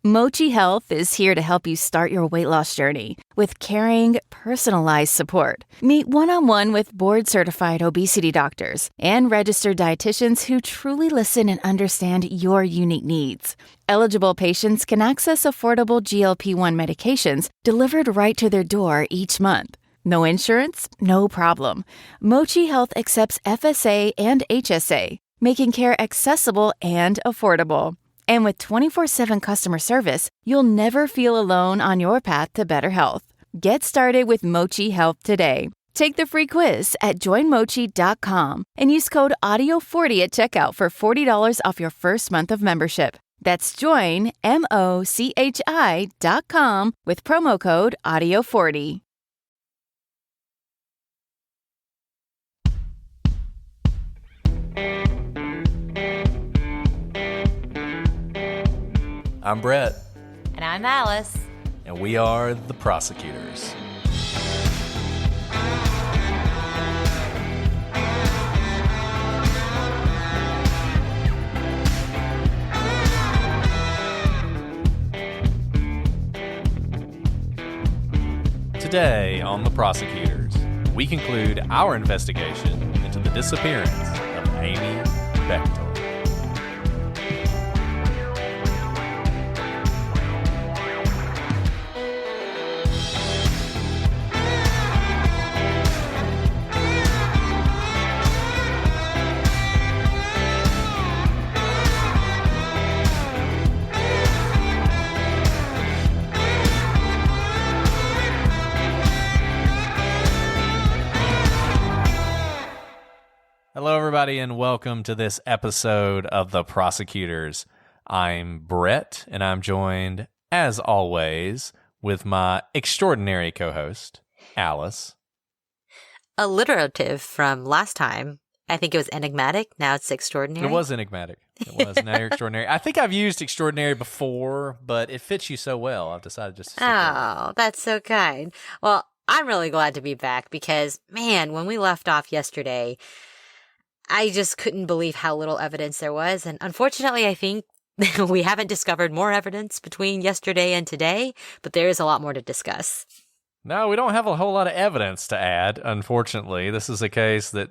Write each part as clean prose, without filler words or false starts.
Mochi Health is here to help you start your weight loss journey with caring, personalized support. Meet one-on-one with board-certified obesity doctors and registered dietitians who truly listen and understand your unique needs. Eligible patients can access affordable GLP-1 medications delivered right to their door each month. No insurance? No problem. Mochi Health accepts FSA and HSA, making care accessible and affordable. And with 24/7 customer service, you'll never feel alone on your path to better health. Get started with Mochi Health today. Take the free quiz at joinmochi.com and use code AUDIO40 at checkout for $40 off your first month of membership. That's joinmochi.com with promo code AUDIO40. I'm Brett. And I'm Alice. And we are the Prosecutors. Today on the Prosecutors, we conclude our investigation into the disappearance of Amy Bechtel. Hello, everybody, and welcome to this episode of The Prosecutors. I'm Brett, and I'm joined, as always, with my extraordinary co-host, Alice. Alliterative from last time. I think it was enigmatic. Now it's extraordinary. It was enigmatic. It was. Now you're extraordinary. I think I've used extraordinary before, but it fits you so well, I've decided just to stick with it. Oh, that's so kind. Well, I'm really glad to be back because, man, when we left off yesterday, I just couldn't believe how little evidence there was. And unfortunately, I think we haven't discovered more evidence between yesterday and today, but there is a lot more to discuss. No, we don't have a whole lot of evidence to add, unfortunately. This is a case that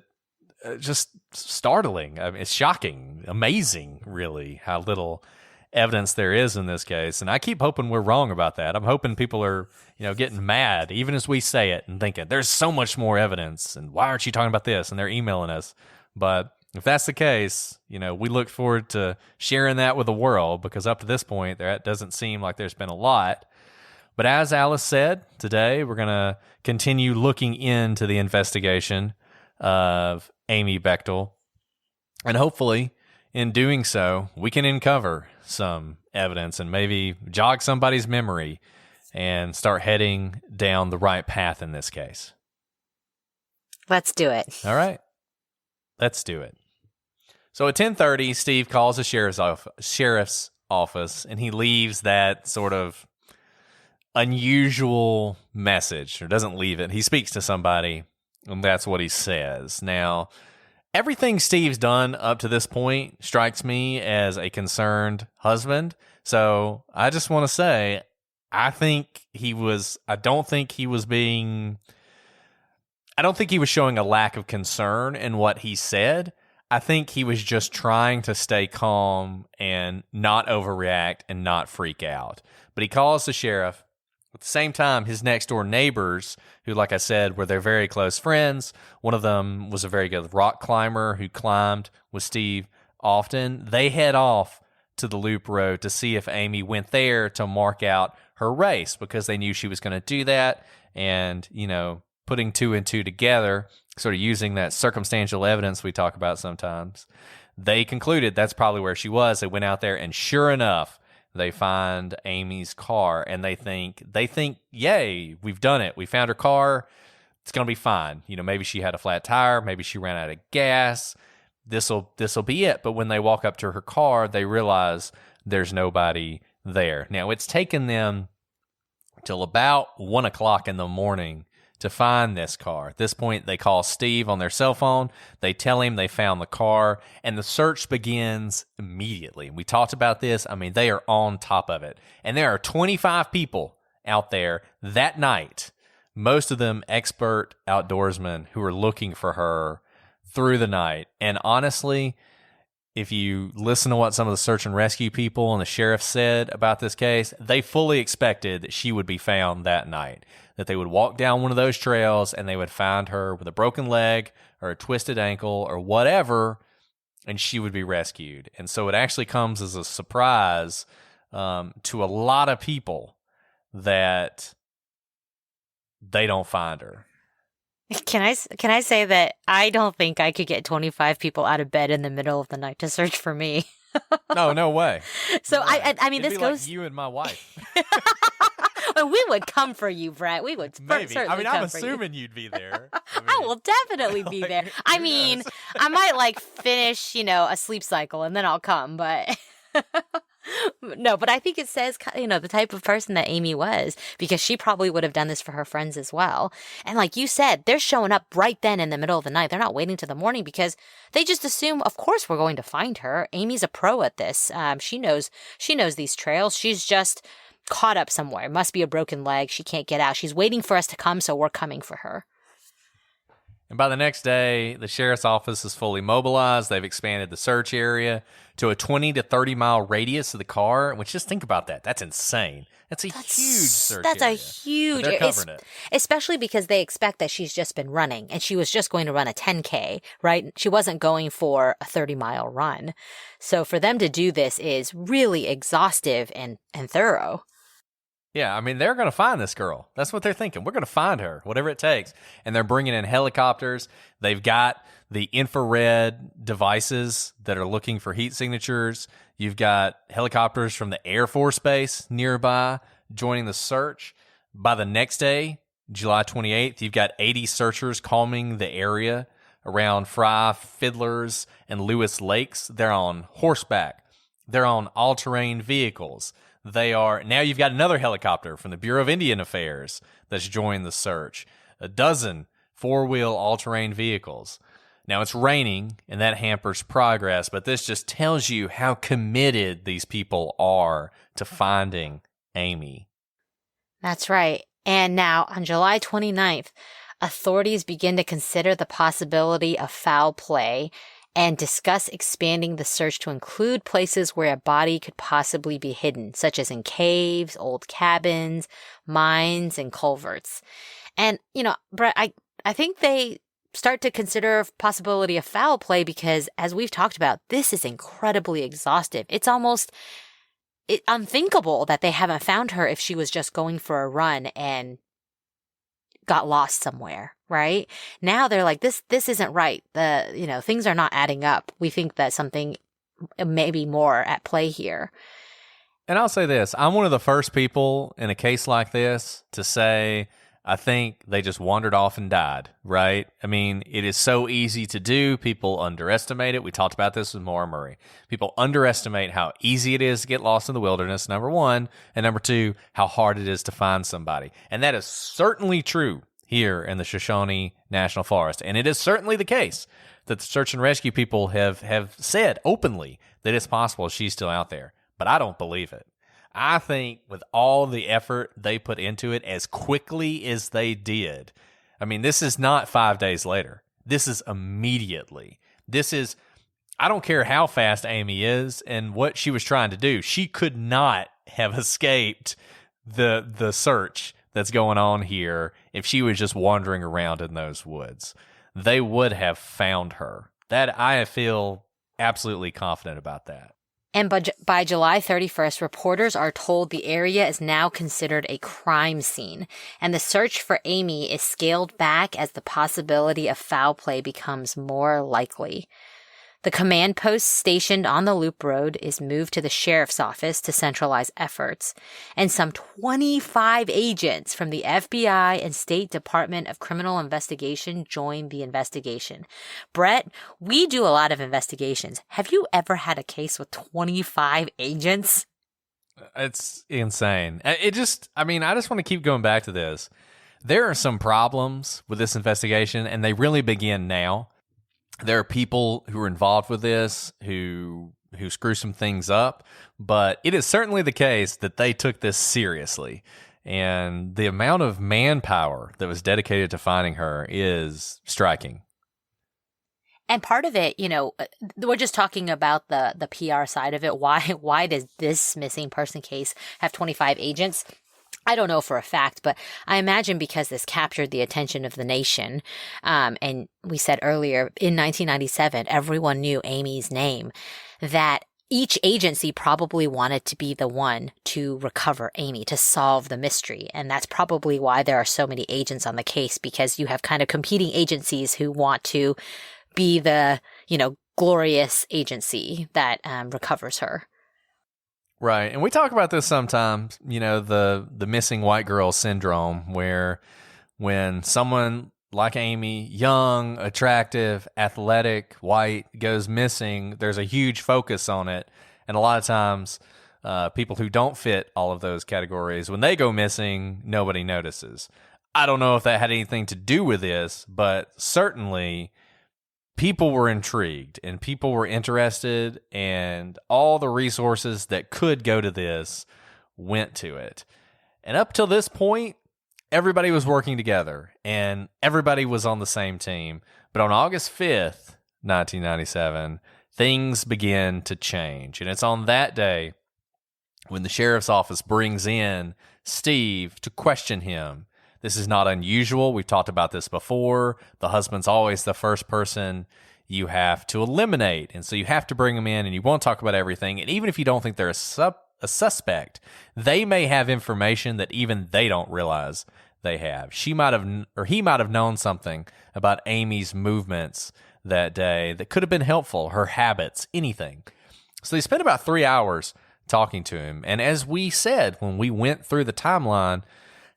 just startling. I mean, it's shocking, amazing, really, how little evidence there is in this case. And I keep hoping we're wrong about that. I'm hoping people are, getting mad, even as we say it, and thinking, there's so much more evidence, and why aren't you talking about this? And they're emailing us. But if that's the case, we look forward to sharing that with the world, because up to this point, there doesn't seem like there's been a lot. But as Alice said, today we're going to continue looking into the investigation of Amy Bechtel. And hopefully, in doing so, we can uncover some evidence and maybe jog somebody's memory and start heading down the right path in this case. Let's do it. All right. Let's do it. So at 10:30, Steve calls the sheriff's office, and he leaves that sort of unusual message, or doesn't leave it. He speaks to somebody, and that's what he says. Now, everything Steve's done up to this point strikes me as a concerned husband. So I just want to say, I don't think he was showing a lack of concern in what he said. I think he was just trying to stay calm and not overreact and not freak out. But he calls the sheriff. At the same time, his next door neighbors, who, like I said, were their very close friends. One of them was a very good rock climber who climbed with Steve often. They head off to the loop road to see if Amy went there to mark out her race, because they knew she was going to do that. And, putting two and two together, sort of using that circumstantial evidence we talk about sometimes, they concluded that's probably where she was. They went out there, and sure enough, they find Amy's car, and they think, yay, we've done it. We found her car. It's going to be fine. Maybe she had a flat tire. Maybe she ran out of gas. This'll be it. But when they walk up to her car, they realize there's nobody there. Now, it's taken them till about 1 o'clock in the morning to find this car. At this point, they call Steve on their cell phone. They tell him they found the car, and the search begins immediately. We talked about this. I mean, they are on top of it. And there are 25 people out there that night, most of them expert outdoorsmen who are looking for her through the night. And honestly, if you listen to what some of the search and rescue people and the sheriff said about this case, they fully expected that she would be found that night, that they would walk down one of those trails and they would find her with a broken leg or a twisted ankle or whatever, and she would be rescued. And so it actually comes as a surprise to a lot of people that they don't find her. Can I say that I don't think I could get 25 people out of bed in the middle of the night to search for me. No way. So No way. I mean, It'd this be goes. like you and my wife. Well, we would come for you, Brett. We would Maybe. certainly I mean, come I'm for you. assuming you'd be there. I will definitely be there. I who mean, knows? I might like finish, a sleep cycle and then I'll come, but no, but I think it says, the type of person that Amy was, because she probably would have done this for her friends as well. And like you said, they're showing up right then in the middle of the night. They're not waiting till the morning because they just assume, of course, we're going to find her. Amy's a pro at this. She knows these trails. She's just caught up somewhere. Must be a broken leg. She can't get out. She's waiting for us to come, so we're coming for her. And by the next day, the sheriff's office is fully mobilized. They've expanded the search area to a 20 to 30 mile radius of the car, which, just think about that. That's insane. That's a huge search area. That's a huge But they're covering it. Especially because they expect that she's just been running and she was just going to run a 10K, right? She wasn't going for a 30-mile run. So for them to do this is really exhaustive and thorough. Yeah, I mean, they're going to find this girl. That's what they're thinking. We're going to find her, whatever it takes. And they're bringing in helicopters. They've got the infrared devices that are looking for heat signatures. You've got helicopters from the Air Force Base nearby joining the search. By the next day, July 28th, you've got 80 searchers combing the area around Fry, Fiddlers, and Lewis Lakes. They're on horseback. They're on all-terrain vehicles. Now you've got another helicopter from the Bureau of Indian Affairs that's joined the search. A dozen four-wheel all-terrain vehicles. Now it's raining, and that hampers progress, but this just tells you how committed these people are to finding Amy. That's right. And now, on July 29th, authorities begin to consider the possibility of foul play and discuss expanding the search to include places where a body could possibly be hidden, such as in caves, old cabins, mines, and culverts. And, Brett, I think they start to consider possibility of foul play because, as we've talked about, this is incredibly exhaustive. It's almost unthinkable that they haven't found her if she was just going for a run and got lost somewhere, right? Now they're like, this isn't right. Things are not adding up. We think that something may be more at play here. And I'll say this, I'm one of the first people in a case like this to say, I think they just wandered off and died, right? I mean, it is so easy to do. People underestimate it. We talked about this with Maura Murray. People underestimate how easy it is to get lost in the wilderness, number one. And number two, how hard it is to find somebody. And that is certainly true here in the Shoshone National Forest. And it is certainly the case that the search and rescue people have said openly that it's possible she's still out there. But I don't believe it. I think with all the effort they put into it as quickly as they did, I mean, this is not 5 days later. This is immediately. I don't care how fast Amy is and what she was trying to do. She could not have escaped the search that's going on here if she was just wandering around in those woods. They would have found her. That I feel absolutely confident about that. And by July 31st, reporters are told the area is now considered a crime scene, and the search for Amy is scaled back as the possibility of foul play becomes more likely. The command post stationed on the loop road is moved to the sheriff's office to centralize efforts, and some 25 agents from the FBI and State Department of Criminal Investigation join the investigation. Brett, we do a lot of investigations. Have you ever had a case with 25 agents? It's insane. I just want to keep going back to this. There are some problems with this investigation, and they really begin now. There are people who are involved with this who screw some things up, but it is certainly the case that they took this seriously. And the amount of manpower that was dedicated to finding her is striking. And part of it, we're just talking about the PR side of it. Why does this missing person case have 25 agents? I don't know for a fact, but I imagine because this captured the attention of the nation. And we said earlier, in 1997, everyone knew Amy's name, that each agency probably wanted to be the one to recover Amy, to solve the mystery. And that's probably why there are so many agents on the case, because you have kind of competing agencies who want to be the, glorious agency that recovers her. Right. And we talk about this sometimes, the missing white girl syndrome, where when someone like Amy, young, attractive, athletic, white, goes missing, there's a huge focus on it. And a lot of times, people who don't fit all of those categories, when they go missing, nobody notices. I don't know if that had anything to do with this, but certainly people were intrigued and people were interested, and all the resources that could go to this went to it. And up till this point, everybody was working together and everybody was on the same team. But on August 5th, 1997, things begin to change. And it's on that day when the sheriff's office brings in Steve to question him. This is not unusual. We've talked about this before. The husband's always the first person you have to eliminate. And so you have to bring them in, and you won't talk about everything. And even if you don't think they're a suspect, they may have information that even they don't realize they have. He might have known something about Amy's movements that day that could have been helpful, her habits, anything. So they spent about 3 hours talking to him. And as we said when we went through the timeline,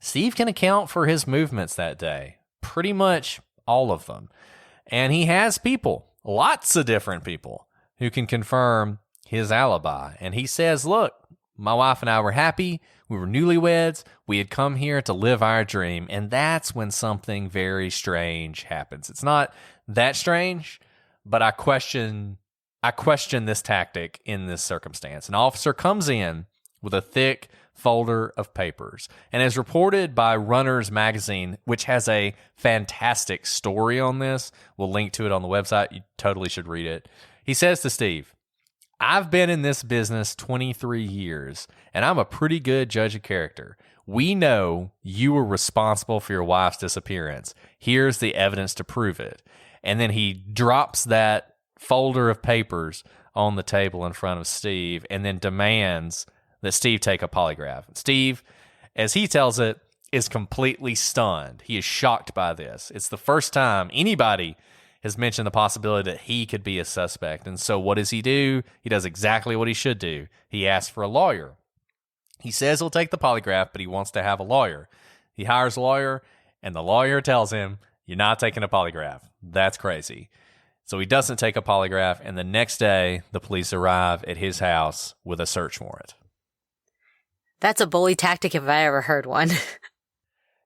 Steve can account for his movements that day, pretty much all of them. And he has people, lots of different people, who can confirm his alibi. And he says, look, my wife and I were happy. We were newlyweds. We had come here to live our dream. And that's when something very strange happens. It's not that strange, but I question this tactic in this circumstance. An officer comes in with a thick folder of papers. And as reported by Runners Magazine, which has a fantastic story on this, we'll link to it on the website. You totally should read it. He says to Steve, I've been in this business 23 years, and I'm a pretty good judge of character. We know you were responsible for your wife's disappearance. Here's the evidence to prove it. And then he drops that folder of papers on the table in front of Steve and then demands that Steve take a polygraph. Steve, as he tells it, is completely stunned. He is shocked by this. It's the first time anybody has mentioned the possibility that he could be a suspect. And so what does he do? He does exactly what he should do. He asks for a lawyer. He says he'll take the polygraph, but he wants to have a lawyer. He hires a lawyer, and the lawyer tells him, you're not taking a polygraph. That's crazy. So he doesn't take a polygraph, and the next day, the police arrive at his house with a search warrant. That's a bully tactic if I ever heard one.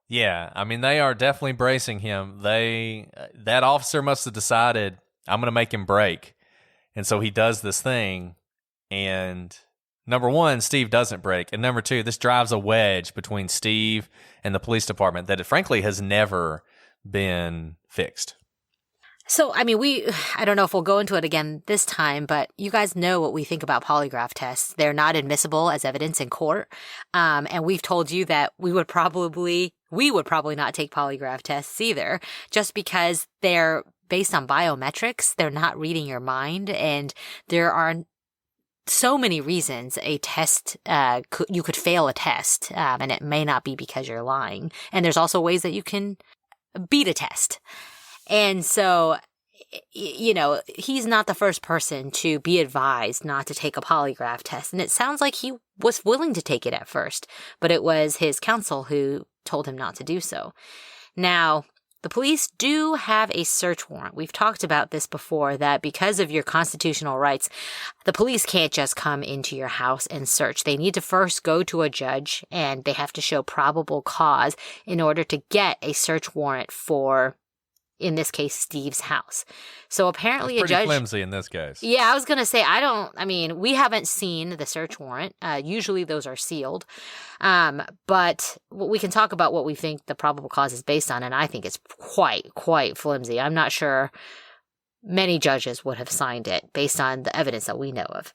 Yeah, I mean, they are definitely bracing him. That officer must have decided, I'm going to make him break. And so he does this thing, and number one, Steve doesn't break. And number two, this drives a wedge between Steve and the police department that, frankly, has never been fixed. So, I mean, I don't know if we'll go into it again this time, but you guys know what we think about polygraph tests. They're not admissible as evidence in court. And we've told you that we would probably not take polygraph tests either, just because they're based on biometrics. They're not reading your mind. And there are so many reasons a test, you could fail a test, and it may not be because you're lying. And there's also ways that you can beat a test. And so, he's not the first person to be advised not to take a polygraph test. And it sounds like he was willing to take it at first, but it was his counsel who told him not to do so. Now, the police do have a search warrant. We've talked about this before, that because of your constitutional rights, the police can't just come into your house and search. They need to first go to a judge, and they have to show probable cause in order to get a search warrant for, in this case, Steve's house. So apparently a judge... Pretty flimsy in this case. Yeah, I was going to say, we haven't seen the search warrant. Usually those are sealed. But we can talk about what we think the probable cause is based on, and I think it's quite flimsy. I'm not sure many judges would have signed it based on the evidence that we know of.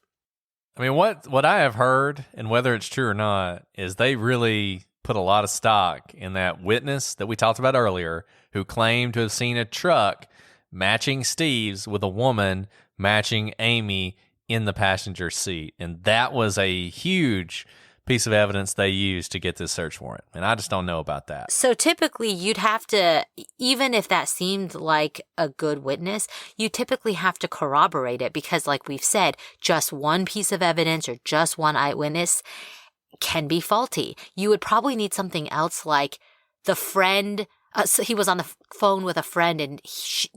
I mean, what I have heard, and whether it's true or not, is they really put a lot of stock in that witness that we talked about earlier, who claimed to have seen a truck matching Steve's with a woman matching Amy in the passenger seat. And that was a huge piece of evidence they used to get this search warrant. And I just don't know about that. So typically you'd have to, even if that seemed like a good witness, you typically have to corroborate it, because like we've said, just one piece of evidence or just one eyewitness can be faulty. You would probably need something else, like the friend... so he was on the phone with a friend, and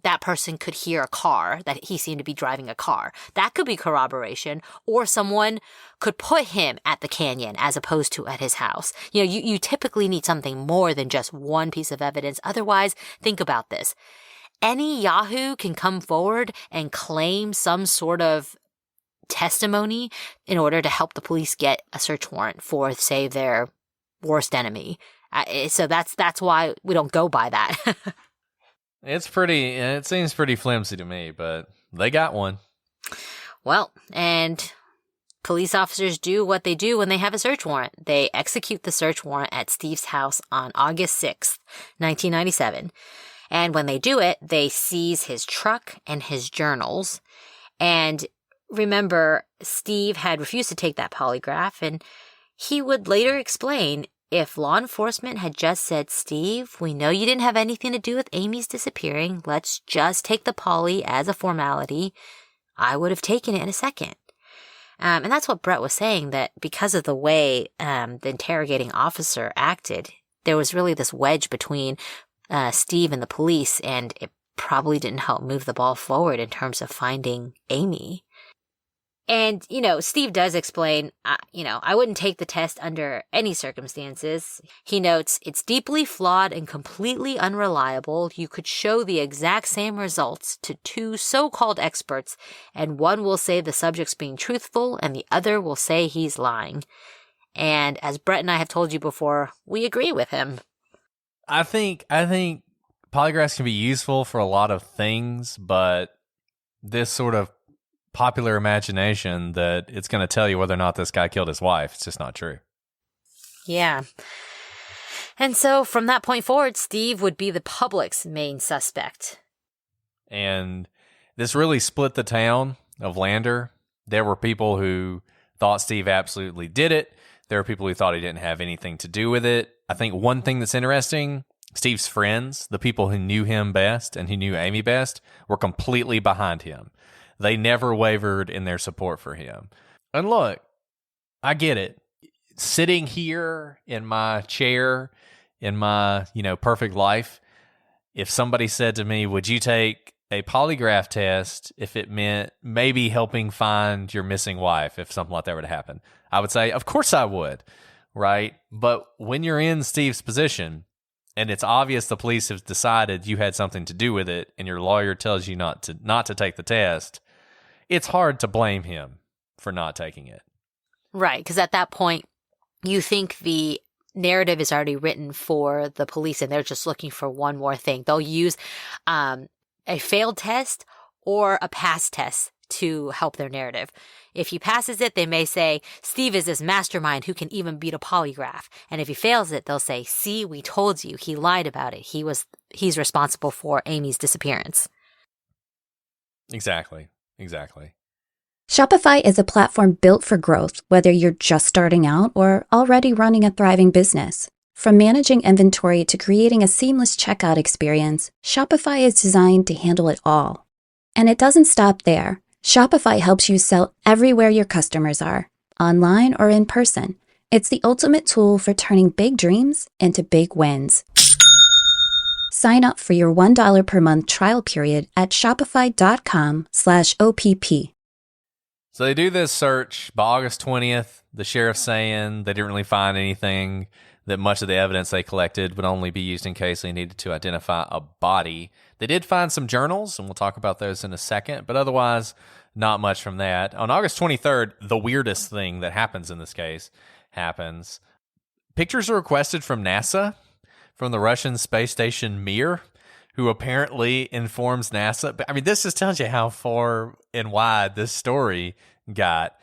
that person could hear a car, that he seemed to be driving a car. That could be corroboration. Or someone could put him at the canyon as opposed to at his house. You typically need something more than just one piece of evidence. Otherwise, think about this. Any Yahoo can come forward and claim some sort of testimony in order to help the police get a search warrant for, say, their worst enemy. So that's why we don't go by that. It seems pretty flimsy to me, but they got one. Well, and police officers do what they do when they have a search warrant. They execute the search warrant at Steve's house on August 6th, 1997. And when they do it, they seize his truck and his journals. And remember, Steve had refused to take that polygraph, and he would later explain, if law enforcement had just said, Steve, we know you didn't have anything to do with Amy's disappearing, let's just take the poly as a formality, I would have taken it in a second. And that's what Brett was saying, that because of the way the interrogating officer acted, there was really this wedge between Steve and the police, and it probably didn't help move the ball forward in terms of finding Amy. And, Steve does explain, I wouldn't take the test under any circumstances. He notes, it's deeply flawed and completely unreliable. You could show the exact same results to two so-called experts, and one will say the subject's being truthful, and the other will say he's lying. And as Brett and I have told you before, we agree with him. I think polygraphs can be useful for a lot of things, but this sort of popular imagination that it's going to tell you whether or not this guy killed his wife, it's just not true. Yeah. And so from that point forward, Steve would be the public's main suspect. And this really split the town of Lander. There were people who thought Steve absolutely did it. There were people who thought he didn't have anything to do with it. I think one thing that's interesting, Steve's friends, the people who knew him best and who knew Amy best, were completely behind him. They never wavered in their support for him. And look, I get it. Sitting here in my chair, in my, perfect life, if somebody said to me, would you take a polygraph test if it meant maybe helping find your missing wife, if something like that were to happen? I would say, of course I would, right? But when you're in Steve's position, and it's obvious the police have decided you had something to do with it, and your lawyer tells you not to take the test, it's hard to blame him for not taking it. Right, because at that point, you think the narrative is already written for the police, and they're just looking for one more thing. They'll use a failed test or a pass test to help their narrative. If he passes it, they may say, Steve is this mastermind who can even beat a polygraph. And if he fails it, they'll say, see, we told you, he lied about it. He's responsible for Amy's disappearance. Exactly. Shopify is a platform built for growth, whether you're just starting out or already running a thriving business. From managing inventory to creating a seamless checkout experience, Shopify is designed to handle it all. And it doesn't stop there. Shopify helps you sell everywhere your customers are, online or in person. It's the ultimate tool for turning big dreams into big wins. Sign up for your $1 per month trial period at shopify.com/OPP. So they do this search by August 20th. The sheriff's saying they didn't really find anything, that much of the evidence they collected would only be used in case they needed to identify a body. They did find some journals, and we'll talk about those in a second, but otherwise, not much from that. On August 23rd, the weirdest thing that happens in this case happens. Pictures are requested from NASA, from the Russian space station Mir, who apparently informs NASA. I mean, this just tells you how far and wide this story got.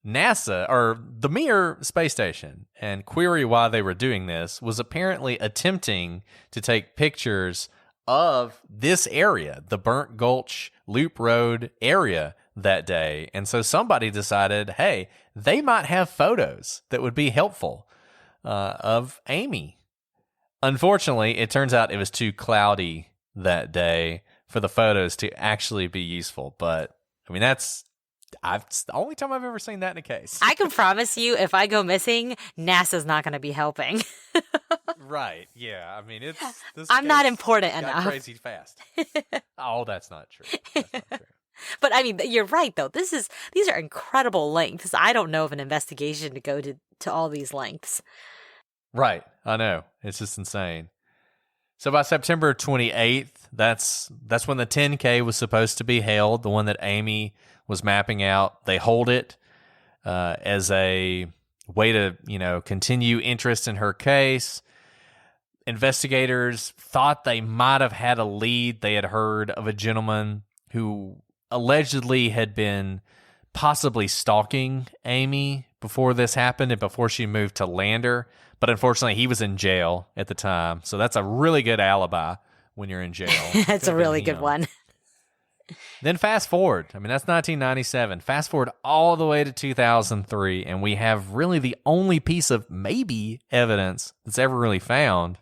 NASA, or the Mir space station, and query why they were doing this, was apparently attempting to take pictures of this area, the Burnt Gulch Loop Road area, that day. And so somebody decided, hey, they might have photos that would be helpful of Amy. Unfortunately, it turns out it was too cloudy that day for the photos to actually be useful. But, I mean, it's the only time I've ever seen that in a case. I can promise you, if I go missing, NASA's not going to be helping. Right. Yeah. I mean, I'm not important enough. Crazy fast. Oh, that's not true. That's not true. But I mean, you're right, though. These are incredible lengths. I don't know of an investigation to go to all these lengths. Right. I know. It's just insane. So by September 28th, that's when the 10K was supposed to be held, the one that Amy was mapping out. They hold it as a way to, continue interest in her case. Investigators thought they might have had a lead. They had heard of a gentleman who allegedly had been possibly stalking Amy before this happened and before she moved to Lander. But unfortunately, he was in jail at the time. So that's a really good alibi when you're in jail. That's a really good one. Then fast forward. I mean, that's 1997. Fast forward all the way to 2003, and we have really the only piece of maybe evidence that's ever really found,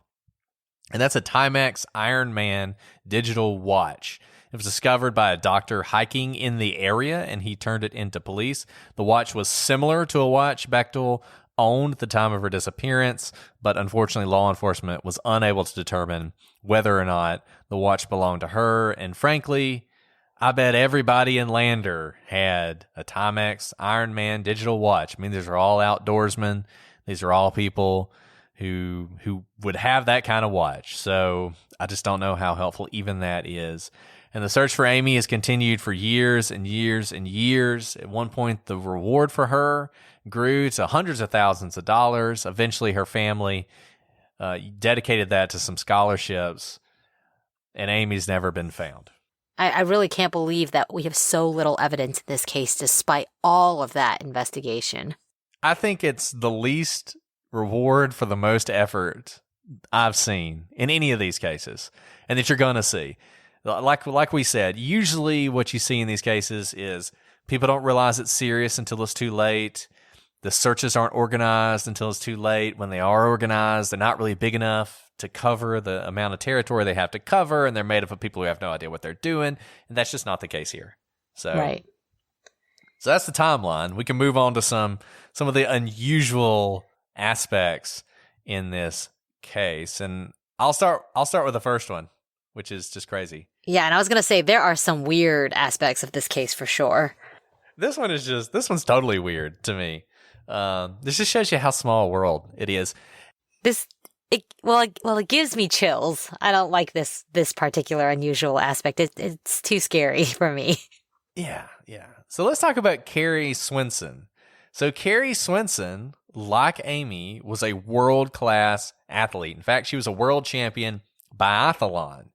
and that's a Timex Iron Man digital watch. It was discovered by a doctor hiking in the area, and he turned it into police. The watch was similar to a watch Bechtel owned at the time of her disappearance, but unfortunately law enforcement was unable to determine whether or not the watch belonged to her. And frankly, I bet everybody in Lander had a Timex Iron Man digital watch. I mean, these are all outdoorsmen. These are all people who would have that kind of watch. So I just don't know how helpful even that is. And the search for Amy has continued for years and years and years. At one point, the reward for her grew to hundreds of thousands of dollars. Eventually, her family dedicated that to some scholarships, and Amy's never been found. I really can't believe that we have so little evidence in this case despite all of that investigation. I think it's the least reward for the most effort I've seen in any of these cases, and that you're going to see. Like we said, usually what you see in these cases is people don't realize it's serious until it's too late. The searches aren't organized until it's too late. When they are organized, they're not really big enough to cover the amount of territory they have to cover, and they're made up of people who have no idea what they're doing, and that's just not the case here. Right. So that's the timeline. We can move on to some of the unusual aspects in this case, and I'll start with the first one, which is just crazy. Yeah, and I was going to say there are some weird aspects of this case for sure. This one's totally weird to me. This just shows you how small a world it is. It gives me chills. I don't like this particular unusual aspect. It's too scary for me. Yeah. So let's talk about Carrie Swenson. So Carrie Swenson, like Amy, was a world-class athlete. In fact, she was a world champion biathlon.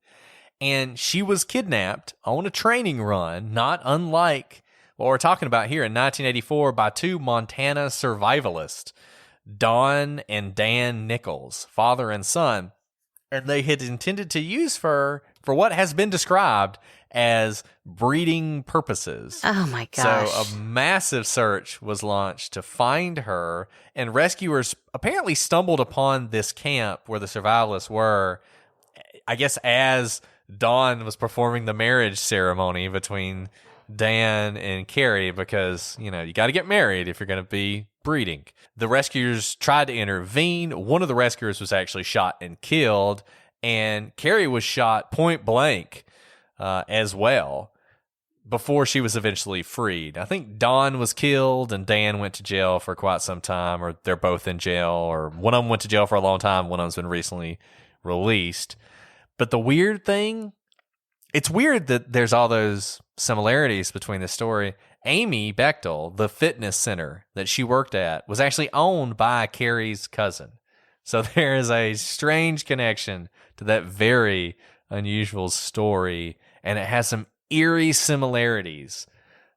And she was kidnapped on a training run, not unlike what we're talking about here in 1984, by two Montana survivalists, Don and Dan Nichols, father and son. And they had intended to use her for what has been described as breeding purposes. Oh my gosh. So a massive search was launched to find her, and rescuers apparently stumbled upon this camp where the survivalists were, I guess, as Dawn was performing the marriage ceremony between Dan and Carrie, because, you got to get married if you're going to be breeding. The rescuers tried to intervene. One of the rescuers was actually shot and killed, And Carrie was shot point blank as well before she was eventually freed. I think Dawn was killed and Dan went to jail for quite some time, or they're both in jail, or one of them went to jail for a long time, one of them's been recently released. But the weird thing, it's weird that there's all those similarities between this story. Amy Bechtel, the fitness center that she worked at, was actually owned by Carrie's cousin. So there is a strange connection to that very unusual story, and it has some eerie similarities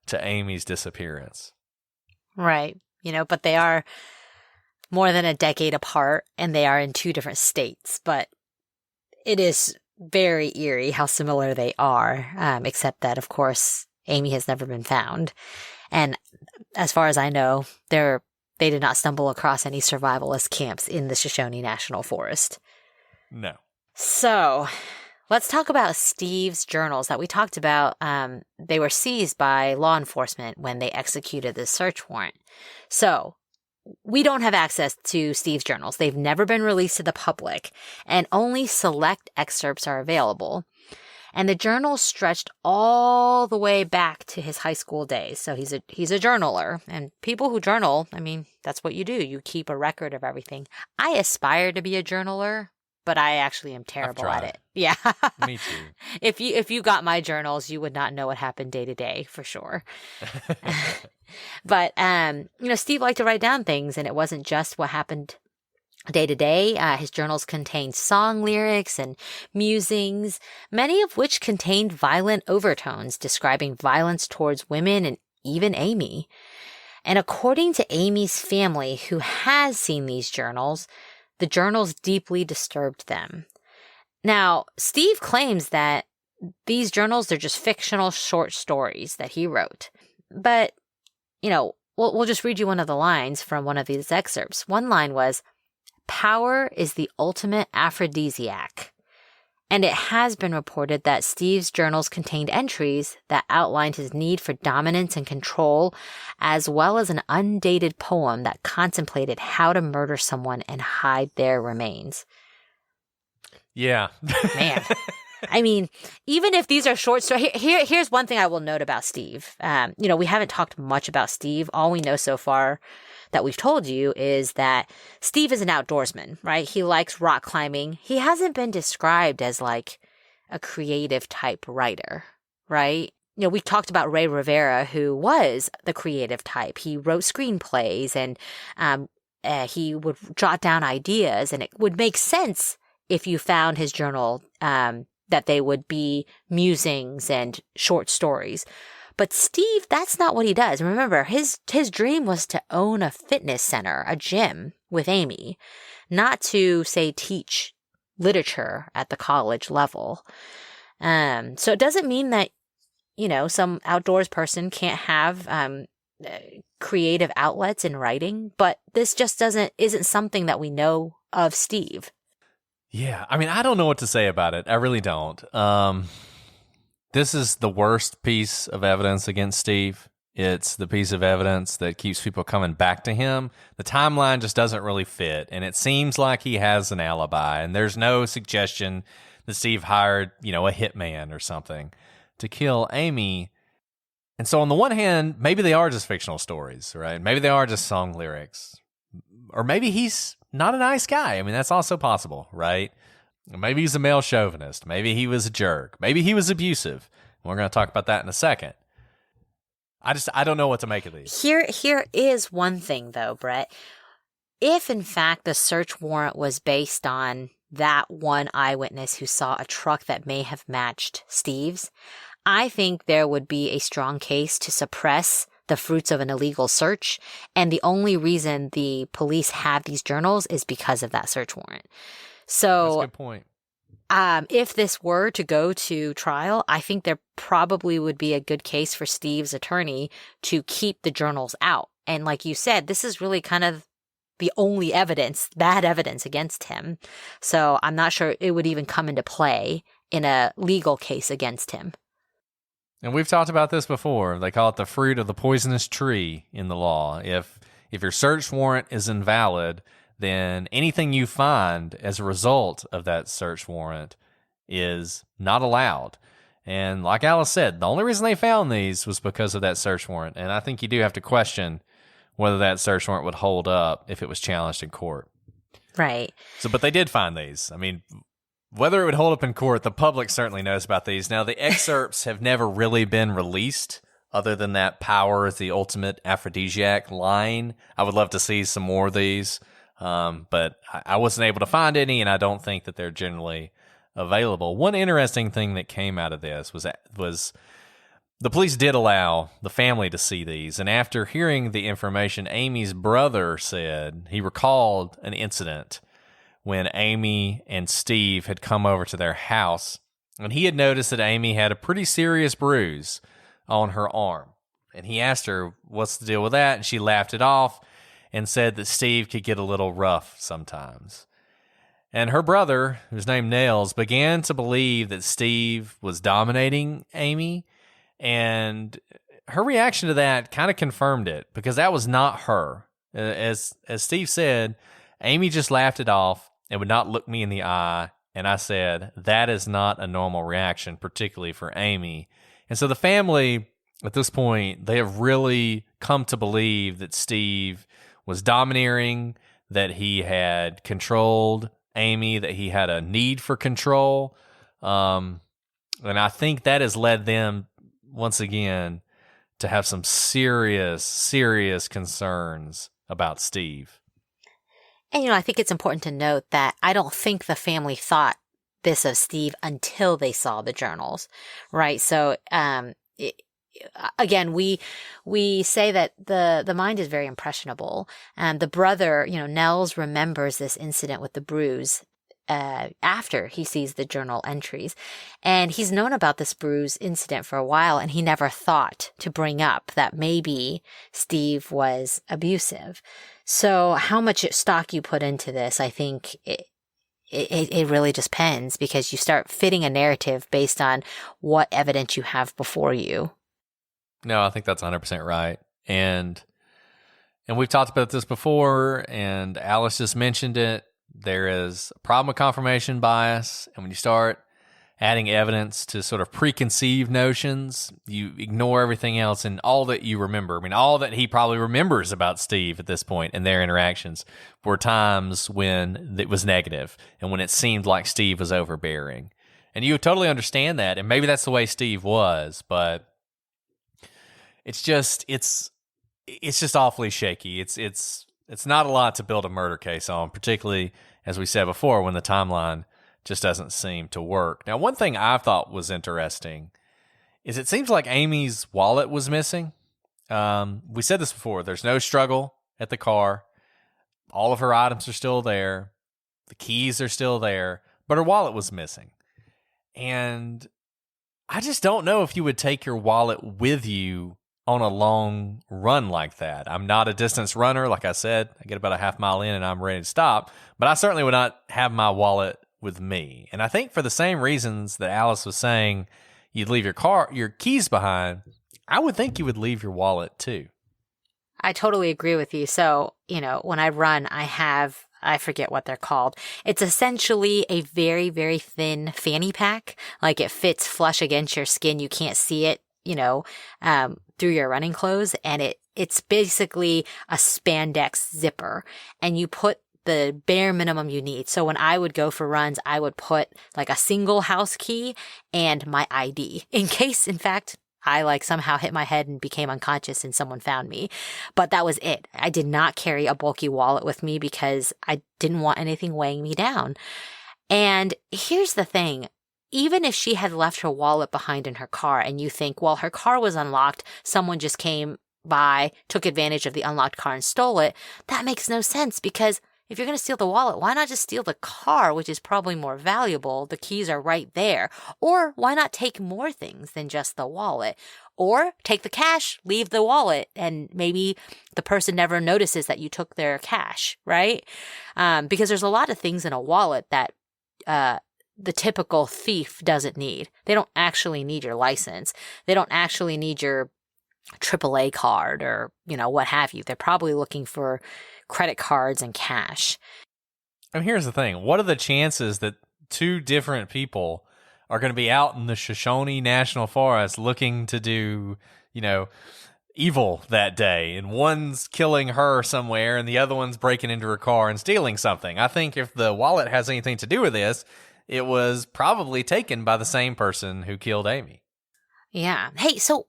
to Amy's disappearance. Right. But they are more than a decade apart, and they are in two different states. But it is very eerie how similar they are, except that, of course, Amy has never been found. And as far as I know, they did not stumble across any survivalist camps in the Shoshone National Forest. No. So let's talk about Steve's journals that we talked about. They were seized by law enforcement when they executed this search warrant. So we don't have access to Steve's journals. They've never been released to the public, and only select excerpts are available. And the journals stretched all the way back to his high school days. So he's a journaler, and people who journal, I mean, that's what you do. You keep a record of everything. I aspire to be a journaler, but I actually am terrible at it. Yeah. Me too. If you got my journals, you would not know what happened day to day for sure. But Steve liked to write down things, and it wasn't just what happened day to day. His journals contained song lyrics and musings, many of which contained violent overtones describing violence towards women and even Amy. And according to Amy's family, who has seen these journals, the journals deeply disturbed them. Now, Steve claims that these journals, they're just fictional short stories that he wrote. But, we'll just read you one of the lines from one of these excerpts. One line was, "Power is the ultimate aphrodisiac." And it has been reported that Steve's journals contained entries that outlined his need for dominance and control, as well as an undated poem that contemplated how to murder someone and hide their remains. Yeah. Man. I mean, even if these are short stories, here's one thing I will note about Steve. We haven't talked much about Steve. All we know so far that we've told you is that Steve is an outdoorsman, right? He likes rock climbing. He hasn't been described as like a creative type writer, right? We've talked about Ray Rivera, who was the creative type. He wrote screenplays, and he would jot down ideas, and it would make sense if you found his journal, that they would be musings and short stories. But Steve, that's not what he does. Remember, his dream was to own a fitness center, a gym with Amy, not to, say, teach literature at the college level. So it doesn't mean that, some outdoors person can't have creative outlets in writing, but this just isn't something that we know of Steve. Yeah, I mean, I don't know what to say about it. I really don't. This is the worst piece of evidence against Steve. It's the piece of evidence that keeps people coming back to him. The timeline just doesn't really fit, and it seems like he has an alibi, and there's no suggestion that Steve hired, a hitman or something to kill Amy. And so on the one hand, maybe they are just fictional stories, right? Maybe they are just song lyrics. Or maybe he's not a nice guy. I mean, that's also possible, right? Maybe he's a male chauvinist. Maybe he was a jerk. Maybe he was abusive. We're going to talk about that in a second. I don't know what to make of these. Here is one thing, though, Brett. If, in fact, the search warrant was based on that one eyewitness who saw a truck that may have matched Steve's, I think there would be a strong case to suppress the fruits of an illegal search. And the only reason the police have these journals is because of that search warrant. So that's a good point. If this were to go to trial, I think there probably would be a good case for Steve's attorney to keep the journals out. And like you said, this is really kind of the only bad evidence against him. So I'm not sure it would even come into play in a legal case against him. And we've talked about this before. They call it the fruit of the poisonous tree in the law. If your search warrant is invalid, then anything you find as a result of that search warrant is not allowed. And like Alice said, the only reason they found these was because of that search warrant. And I think you do have to question whether that search warrant would hold up if it was challenged in court. Right. So, but they did find these. I mean, whether it would hold up in court, the public certainly knows about these. Now, the excerpts have never really been released other than that power is the ultimate aphrodisiac line. I would love to see some more of these, but I wasn't able to find any, and I don't think that they're generally available. One interesting thing that came out of this was the police did allow the family to see these, and after hearing the information, Amy's brother said he recalled an incident when Amy and Steve had come over to their house, and he had noticed that Amy had a pretty serious bruise on her arm. And he asked her, what's the deal with that? And she laughed it off and said that Steve could get a little rough sometimes. And her brother, who's named Nels, began to believe that Steve was dominating Amy. And her reaction to that kind of confirmed it, because that was not her. As Steve said, Amy just laughed it off and would not look me in the eye. And I said, that is not a normal reaction, particularly for Amy. And so the family, at this point, they have really come to believe that Steve was domineering, that he had controlled Amy, that he had a need for control. And I think that has led them, once again, to have some serious, serious concerns about Steve. And, I think it's important to note that I don't think the family thought this of Steve until they saw the journals, right? So, again, we say that the mind is very impressionable, and the brother, Nels remembers this incident with the bruise after he sees the journal entries, and he's known about this bruise incident for a while, and he never thought to bring up that maybe Steve was abusive. So, how much stock you put into this, I think it really just depends, because you start fitting a narrative based on what evidence you have before you. No, I think that's 100% right. And we've talked about this before, and Alice just mentioned it. There is a problem with confirmation bias, and when you start adding evidence to sort of preconceived notions, you ignore everything else and all that you remember. I mean, all that he probably remembers about Steve at this point and their interactions were times when it was negative and when it seemed like Steve was overbearing. And you totally understand that, and maybe that's the way Steve was, but it's just awfully shaky. It's not a lot to build a murder case on, particularly, as we said before, when the timeline just doesn't seem to work. Now, one thing I thought was interesting is it seems like Amy's wallet was missing. We said this before. There's no struggle at the car. All of her items are still there. The keys are still there, but her wallet was missing. And I just don't know if you would take your wallet with you on a long run like that. I'm not a distance runner. Like I said, I get about a half mile in and I'm ready to stop, but I certainly would not have my wallet with me. And I think for the same reasons that Alice was saying you'd leave your keys behind, I would think you would leave your wallet too. I totally agree with you. So, when I run, I forget what they're called. It's essentially a very, very thin fanny pack. Like, it fits flush against your skin. You can't see it, through your running clothes. And it's basically a spandex zipper, and you put the bare minimum you need. So when I would go for runs, I would put like a single house key and my ID in case, in fact, I somehow hit my head and became unconscious and someone found me. But that was it. I did not carry a bulky wallet with me because I didn't want anything weighing me down. And here's the thing. Even if she had left her wallet behind in her car and you think, well, her car was unlocked, someone just came by, took advantage of the unlocked car and stole it, that makes no sense, because if you're going to steal the wallet, why not just steal the car, which is probably more valuable? The keys are right there. Or why not take more things than just the wallet? Or take the cash, leave the wallet, and maybe the person never notices that you took their cash, right? Because there's a lot of things in a wallet that the typical thief doesn't need. They don't actually need your license. They don't actually need your AAA card or, what have you. They're probably looking for credit cards and cash. And here's the thing. What are the chances that two different people are going to be out in the Shoshone National Forest looking to do, evil that day, and one's killing her somewhere and the other one's breaking into her car and stealing something? I think if the wallet has anything to do with this, it was probably taken by the same person who killed Amy. Yeah. Hey, so,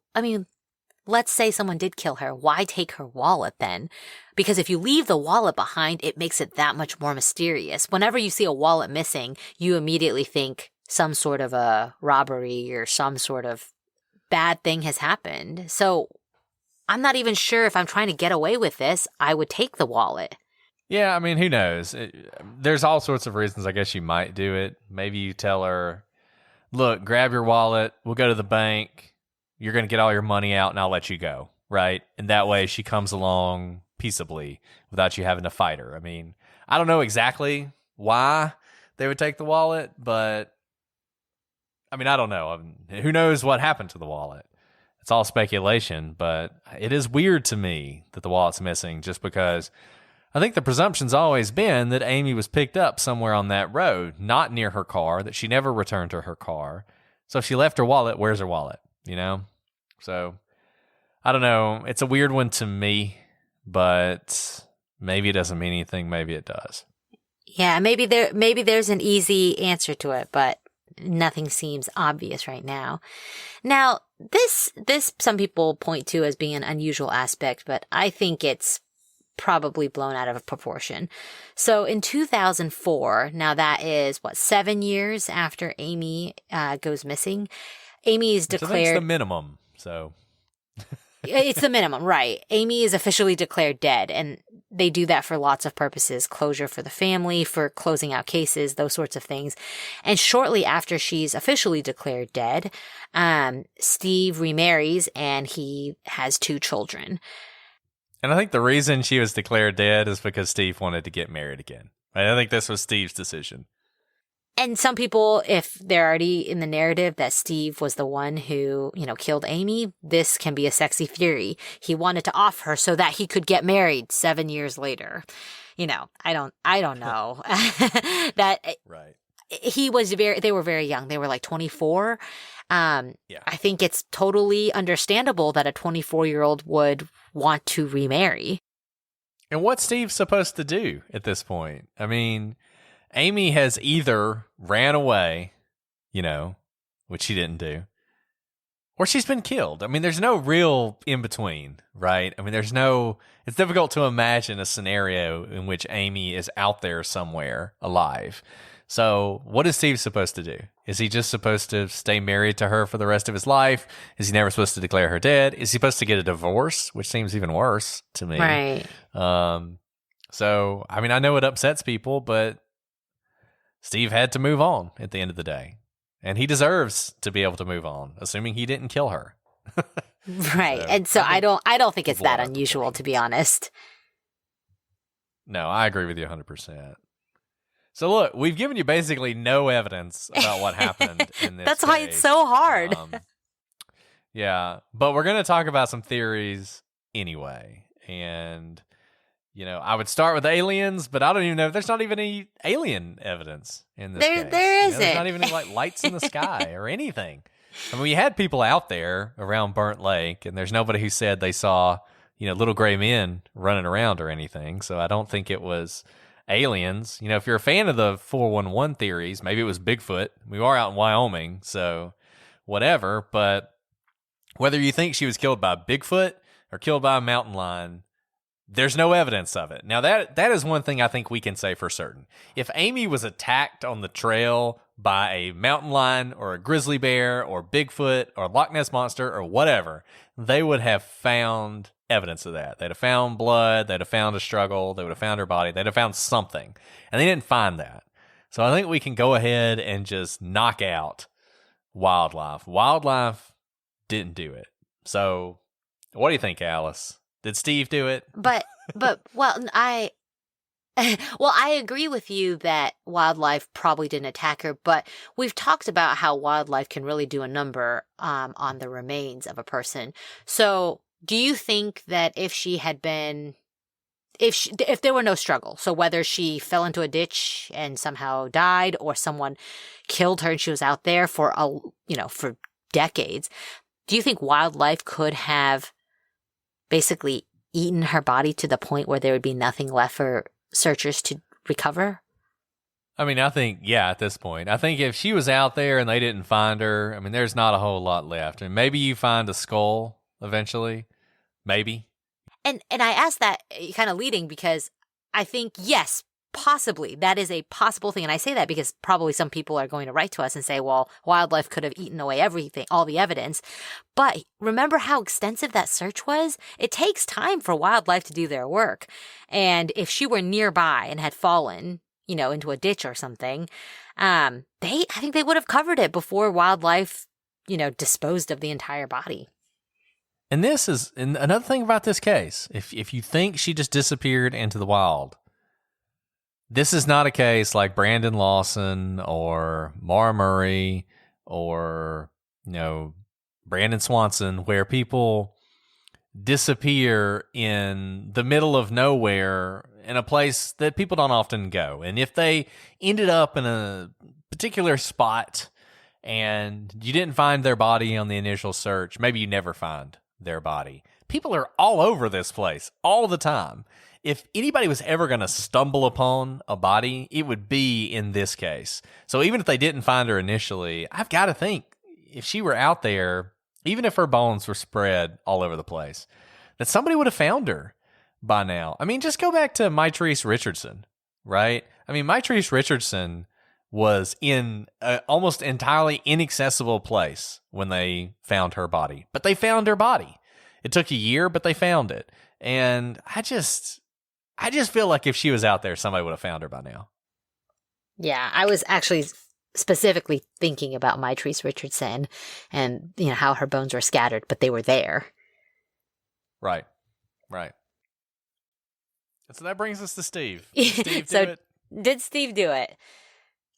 let's say someone did kill her. Why take her wallet then? Because if you leave the wallet behind, it makes it that much more mysterious. Whenever you see a wallet missing, you immediately think some sort of a robbery or some sort of bad thing has happened. So I'm not even sure if I'm trying to get away with this, I would take the wallet. Yeah, who knows? There's all sorts of reasons I guess you might do it. Maybe you tell her, look, grab your wallet, we'll go to the bank, you're going to get all your money out and I'll let you go, right? And that way she comes along peaceably without you having to fight her. I don't know exactly why they would take the wallet, but I don't know. Who knows what happened to the wallet? It's all speculation, but it is weird to me that the wallet's missing, just because I think the presumption's always been that Amy was picked up somewhere on that road, not near her car, that she never returned to her car. So if she left her wallet, where's her wallet? So I don't know. It's a weird one to me, but maybe it doesn't mean anything. Maybe it does. Yeah, maybe there's an easy answer to it, but nothing seems obvious right now. Now, this some people point to as being an unusual aspect, but I think it's probably blown out of proportion. So in 2004, now that is 7 years after Amy goes missing, Amy is declared... So that's the minimum, so... It's the minimum, right. Amy is officially declared dead, and they do that for lots of purposes. Closure for the family, for closing out cases, those sorts of things. And shortly after she's officially declared dead, Steve remarries, and he has 2 children. And I think the reason she was declared dead is because Steve wanted to get married again. I think this was Steve's decision. And some people, if they're already in the narrative that Steve was the one who, killed Amy, this can be a sexy theory. He wanted to off her so that he could get married 7 years later. I don't know. That right. They were very young. They were like 24. Yeah. I think it's totally understandable that a 24-year-old would want to remarry. And what's Steve supposed to do at this point? Amy has either ran away, which she didn't do, or she's been killed. There's no real in between, right? It's difficult to imagine a scenario in which Amy is out there somewhere alive. So what is Steve supposed to do? Is he just supposed to stay married to her for the rest of his life? Is he never supposed to declare her dead? Is he supposed to get a divorce, which seems even worse to me? Right. So, I know it upsets people, but Steve had to move on at the end of the day. And he deserves to be able to move on, assuming he didn't kill her. Right. And so I don't think it's that unusual, to be honest. No, I agree with you 100%. So look, we've given you basically no evidence about what happened in this That's why case. it's so hard. Yeah, but we're going to talk about some theories anyway. And I would start with aliens, but I don't even know. There's not even any alien evidence in this case. There isn't. There's not even any lights in the sky or anything. We had people out there around Burnt Lake, and there's nobody who said they saw, little gray men running around or anything. So I don't think it was aliens. If you're a fan of the 411 theories, maybe it was Bigfoot. We are out in Wyoming, so whatever. But whether you think she was killed by Bigfoot or killed by a mountain lion, there's no evidence of it. Now, that is one thing I think we can say for certain. If Amy was attacked on the trail by a mountain lion or a grizzly bear or Bigfoot or a Loch Ness Monster or whatever, they would have found evidence of that. They'd have found blood. They'd have found a struggle. They would have found her body. They'd have found something. And they didn't find that. So I think we can go ahead and just knock out wildlife. Wildlife didn't do it. So what do you think, Alice? Did Steve do it? But I agree with you that wildlife probably didn't attack her, but we've talked about how wildlife can really do a number on the remains of a person. So do you think that if she had been if there were no struggle, so whether she fell into a ditch and somehow died, or someone killed her and she was out there for for decades, do you think wildlife could have basically eaten her body to the point where there would be nothing left for searchers to recover? I mean, I think, yeah, at this point. I think if she was out there and they didn't find her, I mean, there's not a whole lot left. And maybe you find a skull eventually. Maybe. And I asked that kind of leading because I think, yes, possibly that is a possible thing. And I say that because probably some people are going to write to us and say, well, wildlife could have eaten away everything, all the evidence. But remember how extensive that search was? It takes time for wildlife to do their work. And if she were nearby and had fallen, into a ditch or something, I think they would have covered it before wildlife, disposed of the entire body. And this is another thing about this case. If you think she just disappeared into the wild, this is not a case like Brandon Lawson or Mara Murray or, Brandon Swanson, where people disappear in the middle of nowhere in a place that people don't often go. And if they ended up in a particular spot and you didn't find their body on the initial search, maybe you never find their body. People are all over this place all the time. If anybody was ever going to stumble upon a body, it would be in this case. So even if they didn't find her initially, I've got to think if she were out there, even if her bones were spread all over the place, that somebody would have found her by now. I mean, just go back to Maitrice Richardson, right? I mean, Maitrice Richardson was in an almost entirely inaccessible place when they found her body. But they found her body. It took a year, but they found it. And I just feel like if she was out there, somebody would have found her by now. Yeah, I was actually specifically thinking about Maitrice Richardson and, how her bones were scattered, but they were there. Right. So that brings us to Steve. Did Steve do it? Did Steve do it?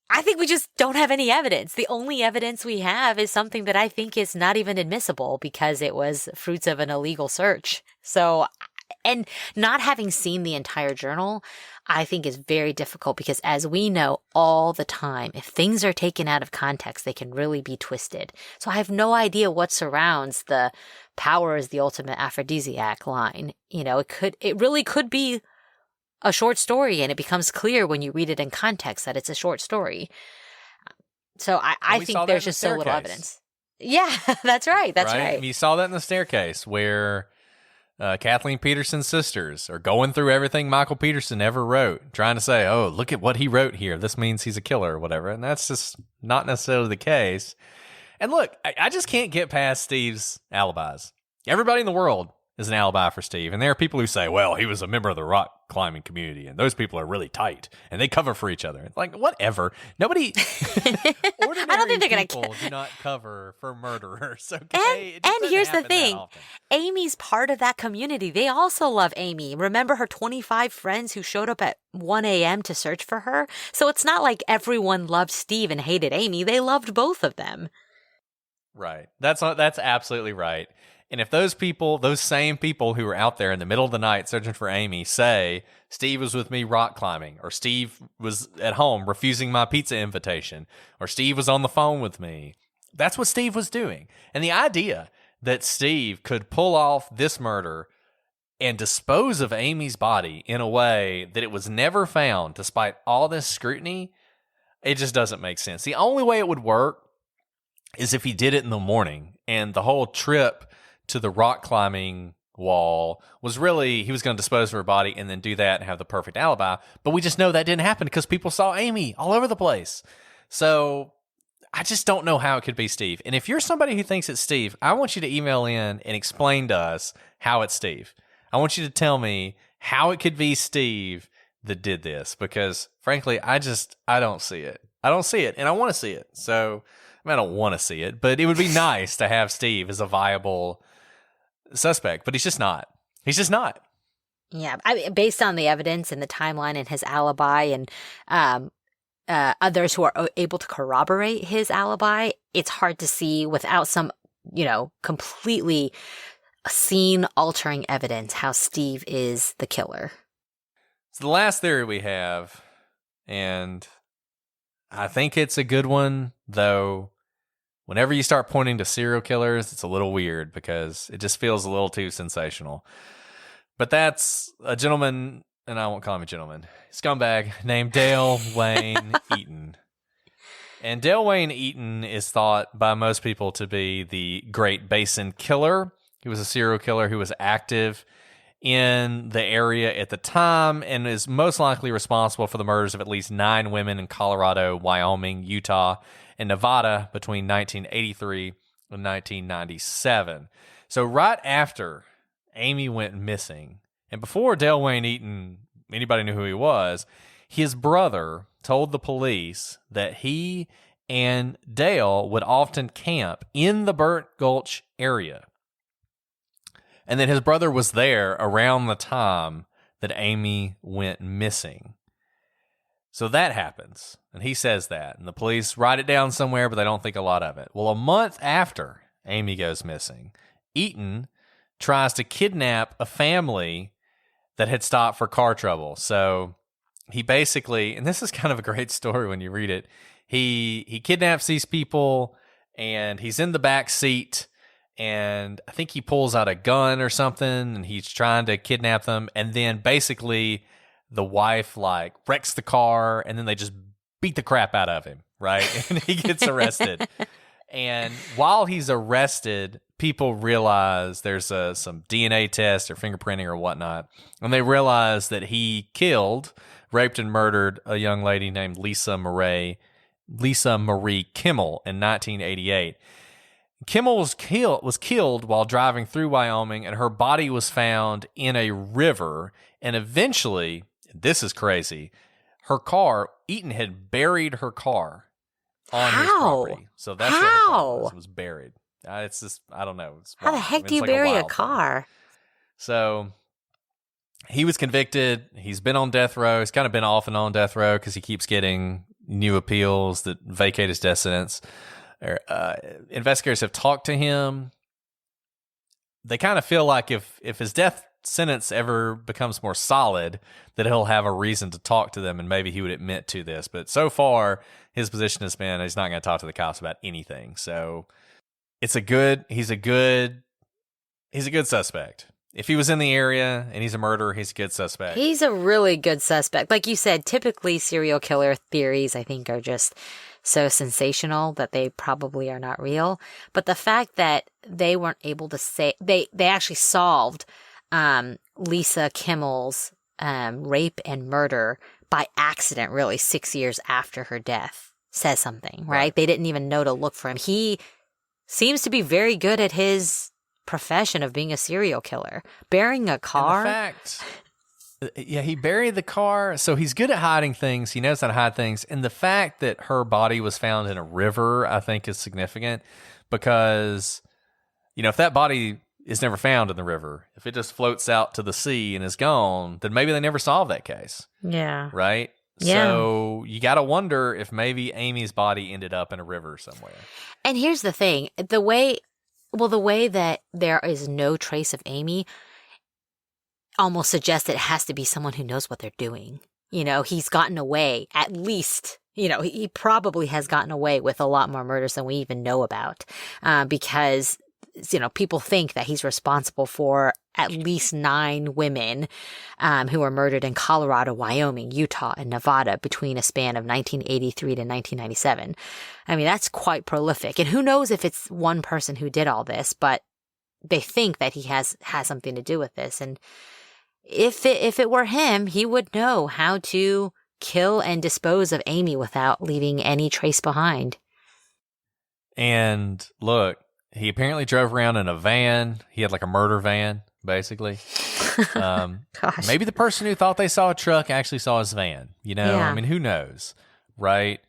I think we just don't have any evidence. The only evidence we have is something that I think is not even admissible because it was fruits of an illegal search. So, and not having seen the entire journal, I think is very difficult because as we know all the time, if things are taken out of context, they can really be twisted. So I have no idea what surrounds the power is the ultimate aphrodisiac line. It really could be a short story, and it becomes clear when you read it in context that it's a short story. So I think there's just so little evidence. Yeah, that's right. That's right. You saw that in the staircase where Kathleen Peterson's sisters are going through everything Michael Peterson ever wrote, trying to say, oh, look at what he wrote here. This means he's a killer or whatever. And that's just not necessarily the case. And look, I just can't get past Steve's alibis. Everybody in the world is an alibi for Steve. And there are people who say, well, he was a member of the rock climbing community, and those people are really tight, and they cover for each other. Like, whatever. Nobody, ordinary I don't think they're people do not cover for murderers. Okay? And here's the thing. Amy's part of that community. They also love Amy. Remember her 25 friends who showed up at 1 a.m. to search for her? So it's not like everyone loved Steve and hated Amy. They loved both of them. Right. That's absolutely right. And if those same people who were out there in the middle of the night searching for Amy say, Steve was with me rock climbing, or Steve was at home refusing my pizza invitation, or Steve was on the phone with me, that's what Steve was doing. And the idea that Steve could pull off this murder and dispose of Amy's body in a way that it was never found, despite all this scrutiny, it just doesn't make sense. The only way it would work is if he did it in the morning, and the whole trip to the rock climbing wall was really, he was going to dispose of her body and then do that and have the perfect alibi. But we just know that didn't happen because people saw Amy all over the place. So I just don't know how it could be Steve. And if you're somebody who thinks it's Steve, I want you to email in and explain to us how it's Steve. I want you to tell me how it could be Steve that did this, because frankly, I don't see it. I don't see it, and I want to see it. So I don't want to see it, but it would be nice to have Steve as a viable suspect, but he's just not. He's just not. Yeah, based on the evidence and the timeline and his alibi and others who are able to corroborate his alibi, it's hard to see without some, completely scene-altering evidence how Steve is the killer. So the last theory we have, and I think it's a good one, though whenever you start pointing to serial killers, it's a little weird because it just feels a little too sensational. But that's a gentleman, and I won't call him a gentleman, scumbag, named Dale Wayne Eaton. And Dale Wayne Eaton is thought by most people to be the Great Basin Killer. He was a serial killer who was active in the area at the time and is most likely responsible for the murders of at least 9 women in Colorado, Wyoming, Utah, and Nevada between 1983 and 1997. So right after Amy went missing, and before Dale Wayne Eaton, anybody knew who he was, his brother told the police that he and Dale would often camp in the Burnt Gulch area. And that his brother was there around the time that Amy went missing. So that happens, and he says that, and the police write it down somewhere, but they don't think a lot of it. Well, a month after Amy goes missing, Eaton tries to kidnap a family that had stopped for car trouble. So he basically, and this is kind of a great story when you read it, he kidnaps these people, and he's in the back seat, and I think he pulls out a gun or something, and he's trying to kidnap them, and then basically the wife like wrecks the car, and then they just beat the crap out of him, right? And he gets arrested. And while he's arrested, people realize there's some DNA test or fingerprinting or whatnot, and they realize that he killed, raped, and murdered a young lady named Lisa Marie Kimmel in 1988. Kimmel was killed while driving through Wyoming, and her body was found in a river. And eventually, this is crazy, Eaton had buried her car on his property. So that's what her car was buried. It's just, I don't know. How the heck do you bury a car? So he was convicted. He's been on death row. He's kind of been off and on death row because he keeps getting new appeals that vacate his death sentence. Investigators have talked to him. They kind of feel like if his death sentence ever becomes more solid, that he'll have a reason to talk to them, and maybe he would admit to this. But so far, his position has been he's not going to talk to the cops about anything. So he's a good suspect. If he was in the area and he's a murderer, he's a good suspect. He's a really good suspect. Like you said, typically serial killer theories, I think, are just so sensational that they probably are not real. But the fact that they weren't able to say, they actually solved Lisa Kimmel's rape and murder by accident, really, 6 years after her death, says something, right? They didn't even know to look for him. He seems to be very good at his profession of being a serial killer. Burying a car. And the fact, yeah, he buried the car, so he's good at hiding things. He knows how to hide things. And the fact that her body was found in a river, I think, is significant because, if that body is never found in the river, if it just floats out to the sea and is gone, then maybe they never solved that case. Yeah. Right? Yeah. So you got to wonder if maybe Amy's body ended up in a river somewhere. And here's the thing. The way that there is no trace of Amy almost suggests it has to be someone who knows what they're doing. He's gotten away, at least, he probably has gotten away with a lot more murders than we even know about because, people think that he's responsible for at least 9 women who were murdered in Colorado, Wyoming, Utah, and Nevada between a span of 1983 to 1997. I mean, that's quite prolific. And who knows if it's one person who did all this, but they think that he has something to do with this. And if it were him, he would know how to kill and dispose of Amy without leaving any trace behind. And look, he apparently drove around in a van. He had like a murder van, basically. Gosh. Maybe the person who thought they saw a truck actually saw his van. Yeah. I mean, who knows, right?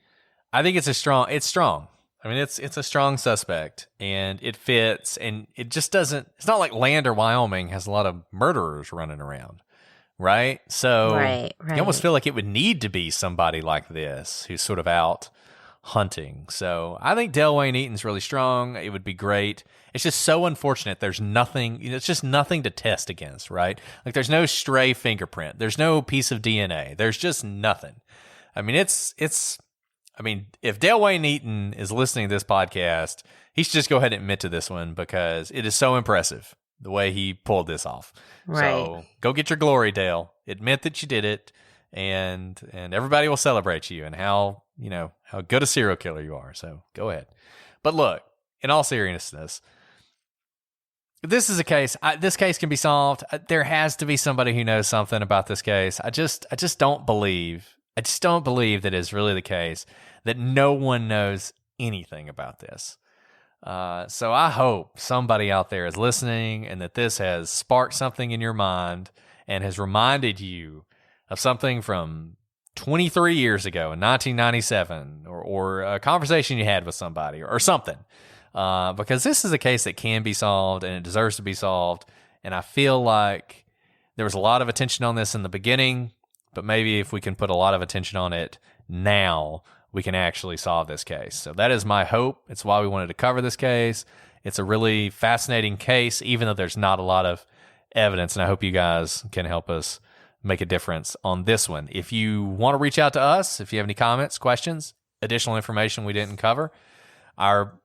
I think it's strong. I mean, it's a strong suspect, and it fits, and it just doesn't. It's not like Lander, Wyoming has a lot of murderers running around, right? So right. You almost feel like it would need to be somebody like this who's sort of out hunting. So I think Dale Wayne Eaton's really strong. It would be great. It's just so unfortunate. There's nothing, it's just nothing to test against, right? Like there's no stray fingerprint. There's no piece of DNA. There's just nothing. I mean, if Dale Wayne Eaton is listening to this podcast, he should just go ahead and admit to this one because it is so impressive the way he pulled this off. Right. So go get your glory, Dale. Admit that you did it, and everybody will celebrate you and how good a serial killer you are. So go ahead. But look, in all seriousness, this is a case. This case can be solved. There has to be somebody who knows something about this case. I just don't believe. I just don't believe that it's really the case that no one knows anything about this. So I hope somebody out there is listening and that this has sparked something in your mind and has reminded you of something from 23 years ago in 1997 or a conversation you had with somebody or something. Because this is a case that can be solved and it deserves to be solved. And I feel like there was a lot of attention on this in the beginning, but maybe if we can put a lot of attention on it now, we can actually solve this case. So that is my hope. It's why we wanted to cover this case. It's a really fascinating case, even though there's not a lot of evidence. And I hope you guys can help us make a difference on this one. If you want to reach out to us, if you have any comments, questions, additional information we didn't cover, our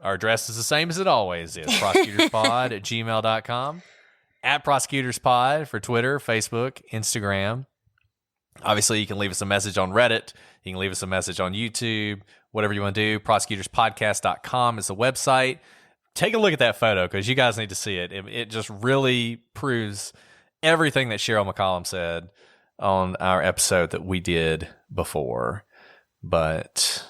address is the same as it always is, prosecutorspod@gmail.com, @prosecutorspod for Twitter, Facebook, Instagram. Obviously, you can leave us a message on Reddit. You can leave us a message on YouTube, whatever you want to do. Prosecutorspodcast.com is the website. Take a look at that photo because you guys need to see it. It just really proves everything that Cheryl McCollum said on our episode that we did before. But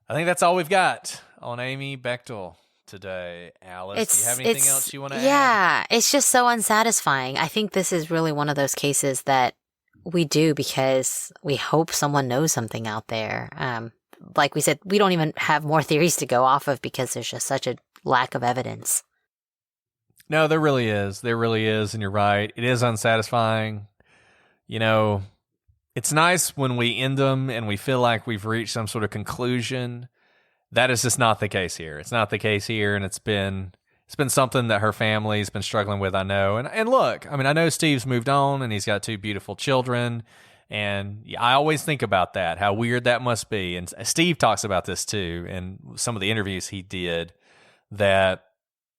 I think that's all we've got on Amy Bechtel today. Alice, do you have anything else you want to add? Yeah, it's just so unsatisfying. I think this is really one of those cases that we do because we hope someone knows something out there. Like we said, we don't even have more theories to go off of because there's just such a lack of evidence. No, there really is. There really is, and you're right. It is unsatisfying. It's nice when we end them and we feel like we've reached some sort of conclusion. That is just not the case here. It's not the case here, and it's been something that her family's been struggling with, I know. And look, I mean, I know Steve's moved on, and he's got 2 beautiful children, and I always think about that, how weird that must be. And Steve talks about this, too, in some of the interviews he did, that,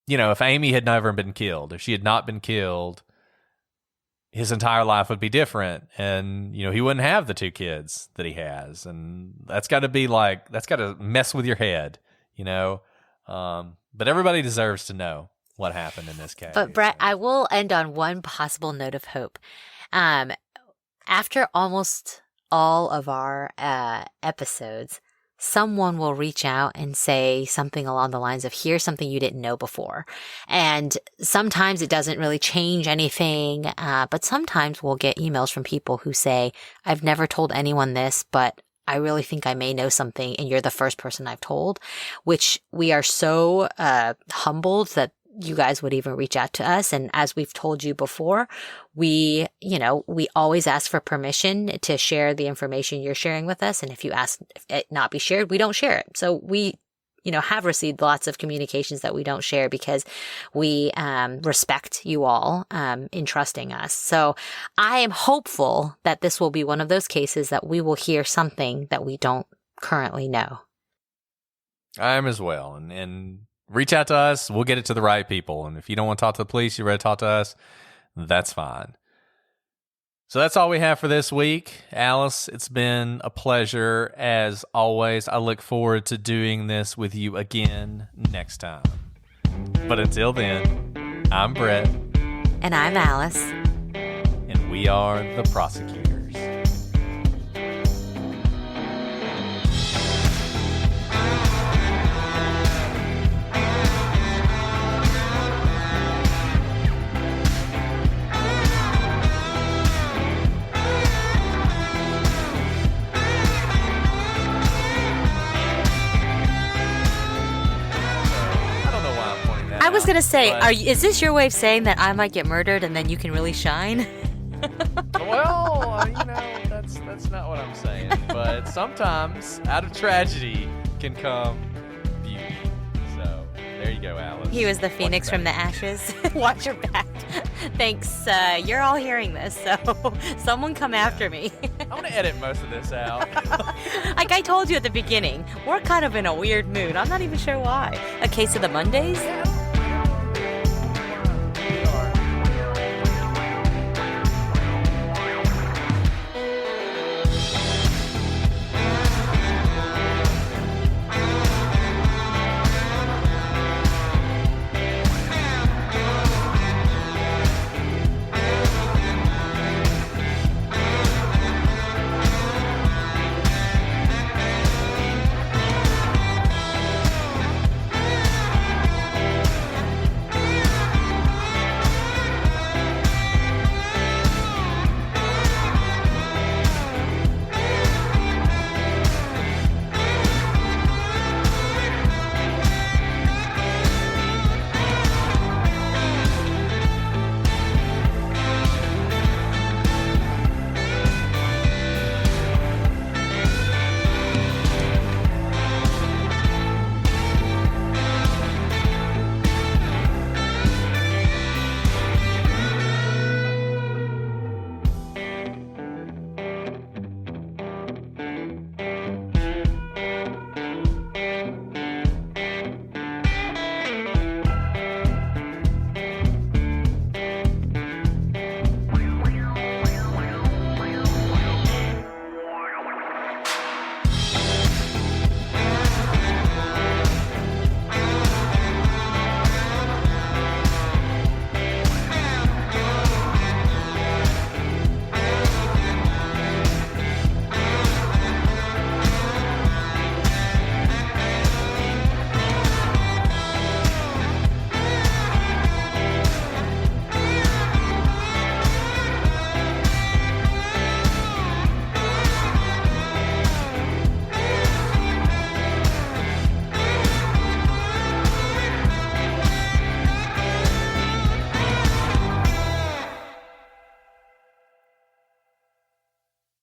if Amy had never been killed, if she had not been killed, his entire life would be different. And, he wouldn't have the 2 kids that he has. And that's got to mess with your head, But everybody deserves to know what happened in this case. But Brett, I will end on one possible note of hope. After almost all of our episodes, someone will reach out and say something along the lines of, here's something you didn't know before. And sometimes it doesn't really change anything, but sometimes we'll get emails from people who say, I've never told anyone this, but I really think I may know something, and you're the first person I've told, which we are so humbled that you guys would even reach out to us. And as we've told you before, we always ask for permission to share the information you're sharing with us. And if you ask it not be shared, we don't share it. So we, have received lots of communications that we don't share because we respect you all in trusting us. So I am hopeful that this will be one of those cases that we will hear something that we don't currently know. I am as well. And reach out to us. We'll get it to the right people. And if you don't want to talk to the police, you're ready to talk to us, that's fine. So that's all we have for this week. Alice, it's been a pleasure as always. I look forward to doing this with you again next time. But until then, I'm Brett. And I'm Alice. And we are the Prosecutors. I was going to say, is this your way of saying that I might get murdered and then you can really shine? Well, that's that's not what I'm saying. But sometimes out of tragedy can come beauty. So there you go, Alice. He was the phoenix from the ashes. Watch your back. Thanks. You're all hearing this, so someone come after me. I want to edit most of this out. Like I told you at the beginning, we're kind of in a weird mood. I'm not even sure why. A case of the Mondays?